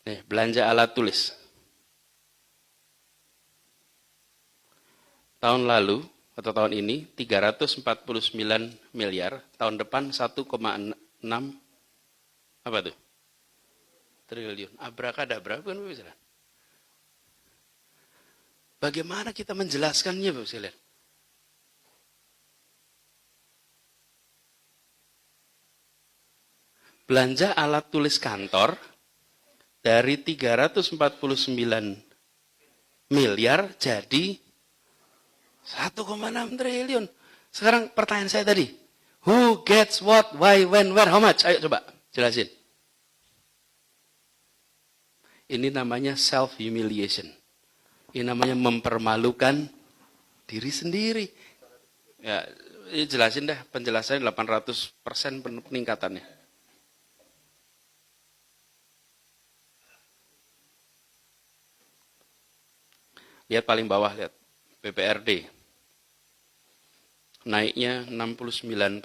Nih, belanja alat tulis. Tahun lalu atau tahun ini 349 miliar, tahun depan 1,6 apa tuh? Triliun. Abrakadabra bukan bisa. Bagaimana kita menjelaskannya, Bapak sekalian? Belanja alat tulis kantor dari 349 miliar jadi 1,6 triliun. Sekarang pertanyaan saya tadi, who gets what, why, when, where, how much? Ayo coba jelasin. Ini namanya self-humiliation. Ini namanya mempermalukan diri sendiri. Ya, jelasin deh, penjelasannya 800% peningkatannya. Lihat paling bawah, lihat. BPRD. Naiknya 69%.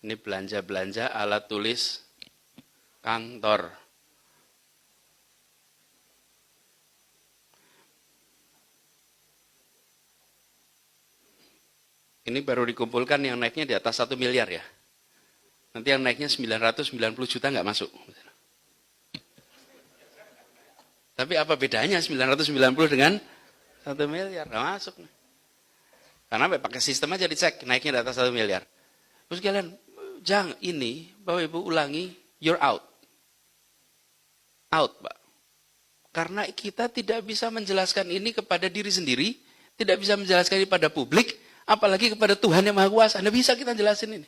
Ini belanja-belanja alat tulis kantor. Ini baru dikumpulkan yang naiknya di atas 1 miliar ya. Nanti yang naiknya 990 juta nggak masuk. Tapi apa bedanya 990 dengan 1 miliar? Nggak masuk. Karena pakai sistem aja dicek, naiknya di atas 1 miliar. Terus kalian, jangan ini, Bapak Ibu ulangi, you're out. Out, Pak. Karena kita tidak bisa menjelaskan ini kepada diri sendiri, tidak bisa menjelaskan ini pada publik, apalagi kepada Tuhan yang Maha Kuasa. Anda bisa kita jelasin ini.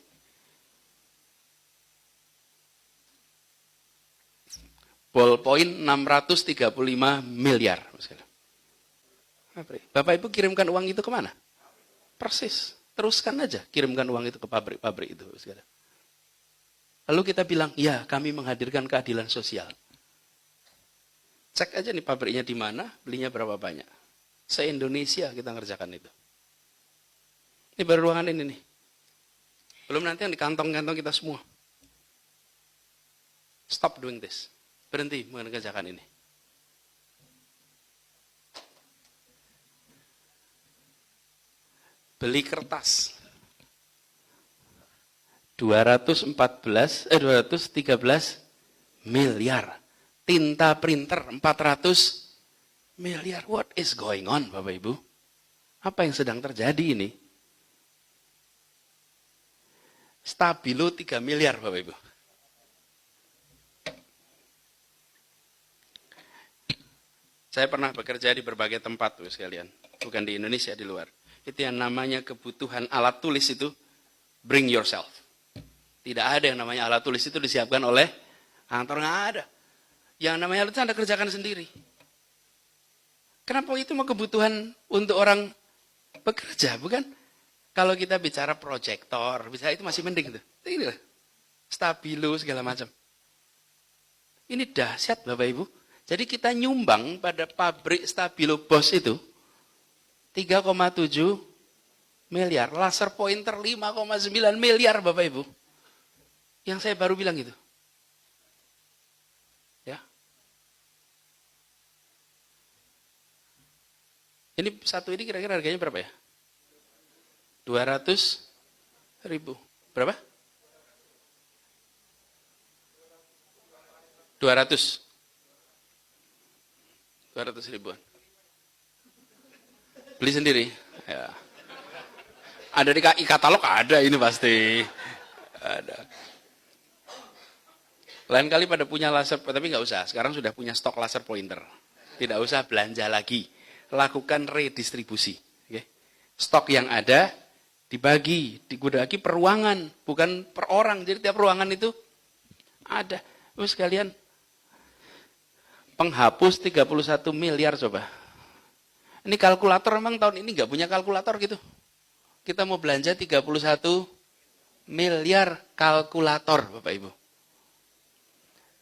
Ballpoint 635 miliar. Bapak Ibu kirimkan uang itu kemana? Persis. Teruskan aja kirimkan uang itu ke pabrik-pabrik itu. Lalu kita bilang, ya kami menghadirkan keadilan sosial. Cek aja nih pabriknya di mana, belinya berapa banyak. Se-Indonesia kita ngerjakan itu. Ini baru ruangan ini nih. Belum nanti yang di kantong-kantong kita semua. Stop doing this. Berhenti mengerjakan ini. Beli kertas. 213 miliar. Tinta printer 400 miliar. What is going on, Bapak Ibu? Apa yang sedang terjadi ini? Stabilo 3 miliar, Bapak Ibu. Saya pernah bekerja di berbagai tempat tuh sekalian. Bukan di Indonesia, di luar. Itu yang namanya kebutuhan alat tulis itu, bring yourself. Tidak ada yang namanya alat tulis itu disiapkan oleh kantor, nggak ada. Yang namanya alat tulis Anda kerjakan sendiri. Kenapa itu mau kebutuhan untuk orang bekerja, bukan? Kalau kita bicara proyektor, bisa itu masih mending tuh. Ini lah, stabilo segala macam. Ini dahsyat Bapak Ibu. Jadi kita nyumbang pada pabrik Stabilo Bos itu 3,7 miliar. Laser pointer 5,9 miliar Bapak Ibu. Yang saya baru bilang itu. Ya. Ini satu ini kira-kira harganya berapa ya? 200.000. Berapa? 200 ribuan. Beli sendiri. Ya. Ada di katalog, ada ini pasti. Ada. Lain kali pada punya laser, tapi nggak usah. Sekarang sudah punya stok laser pointer. Tidak usah belanja lagi. Lakukan redistribusi. Okay? Stok yang ada dibagi per ruangan, bukan per orang. Jadi tiap ruangan itu ada. Terus sekalian penghapus 31 miliar coba. Ini kalkulator memang tahun ini nggak punya kalkulator gitu. Kita mau belanja 31 miliar kalkulator Bapak Ibu.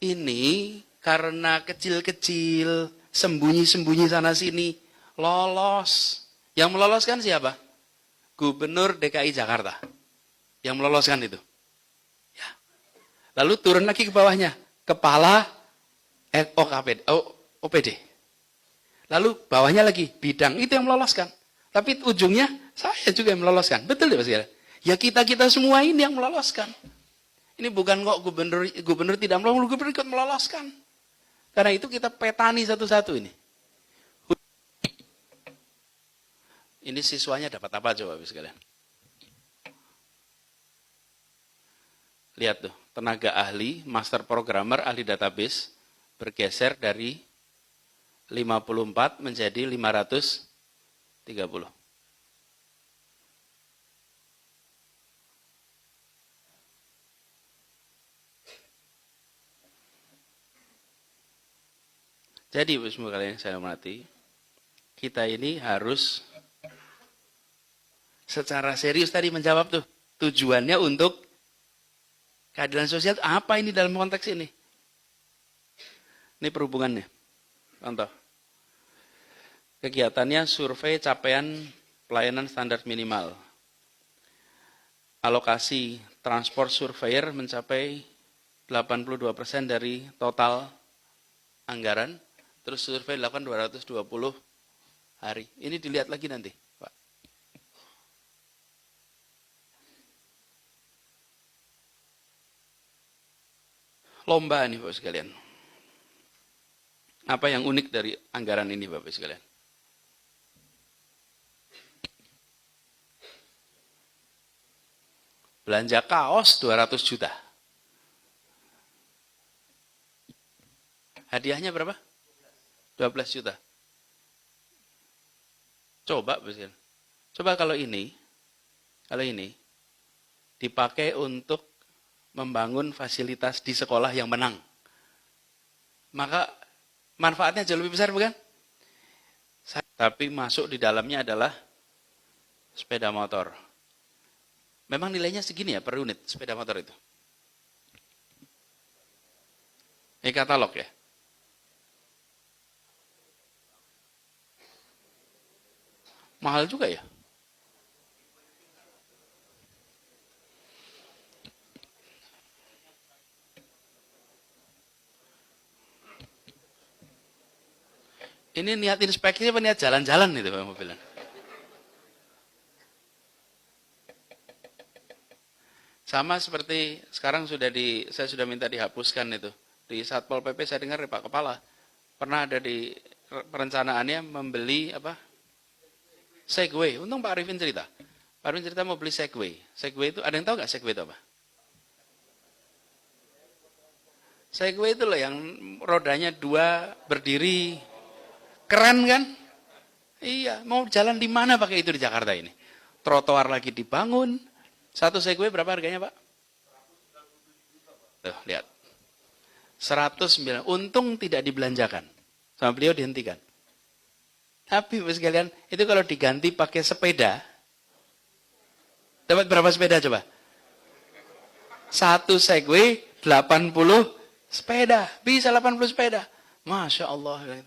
Ini karena kecil-kecil, sembunyi-sembunyi sana sini, lolos. Yang meloloskan siapa? Gubernur DKI Jakarta. Yang meloloskan itu. Ya. Lalu turun lagi ke bawahnya. Kepala OPD. Lalu bawahnya lagi bidang, itu yang meloloskan. Tapi ujungnya saya juga yang meloloskan. Betul ya Pak sekalian? Ya kita semua ini yang meloloskan. Ini bukan kok gubernur tidak meloloskan, gubernur ikut meloloskan. Karena itu kita petani satu-satu ini. Ini siswanya dapat apa coba Pak sekalian? Lihat tuh, tenaga ahli, master programmer, ahli database bergeser dari 54 menjadi 530. Jadi Ibu semua kalian yang saya hormati, kita ini harus secara serius tadi menjawab tuh tujuannya untuk keadilan sosial. Apa ini dalam konteks ini? Ini perhubungannya. Contoh. Kegiatannya survei capaian pelayanan standar minimal. Alokasi transport surveyor mencapai 82% dari total anggaran. Terus survei dilakukan 220 hari. Ini dilihat lagi nanti, Pak. Lomba nih, Bapak sekalian. Apa yang unik dari anggaran ini, Bapak sekalian? Belanja kaos 200 juta. Hadiahnya berapa? 12 juta. Coba, coba kalau ini dipakai untuk membangun fasilitas di sekolah yang menang. Maka manfaatnya jauh lebih besar, bukan? Tapi masuk di dalamnya adalah sepeda motor. Memang nilainya segini ya per unit sepeda motor itu. Ini katalog ya. Mahal juga ya. Ini niat inspeksi apa niat jalan-jalan itu Pak mobilnya? Sama seperti sekarang saya sudah minta dihapuskan itu. Di Satpol PP saya dengar Pak Kepala pernah ada di perencanaannya membeli apa? Segway. Untung Pak Arifin cerita. Pak Arifin cerita mau beli Segway. Segway itu ada yang tahu nggak Segway itu apa? Segway itu loh yang rodanya 2 berdiri. Keren kan? Iya, mau jalan di mana pakai itu di Jakarta ini? Trotoar lagi dibangun. Satu Segway berapa harganya, Pak? Tuh, lihat. 109. Untung tidak dibelanjakan. Sama beliau dihentikan. Tapi Bapak sekalian, itu kalau diganti pakai sepeda, dapat berapa sepeda coba? Satu Segway 80 sepeda. Bisa 80 sepeda. Masya Allah.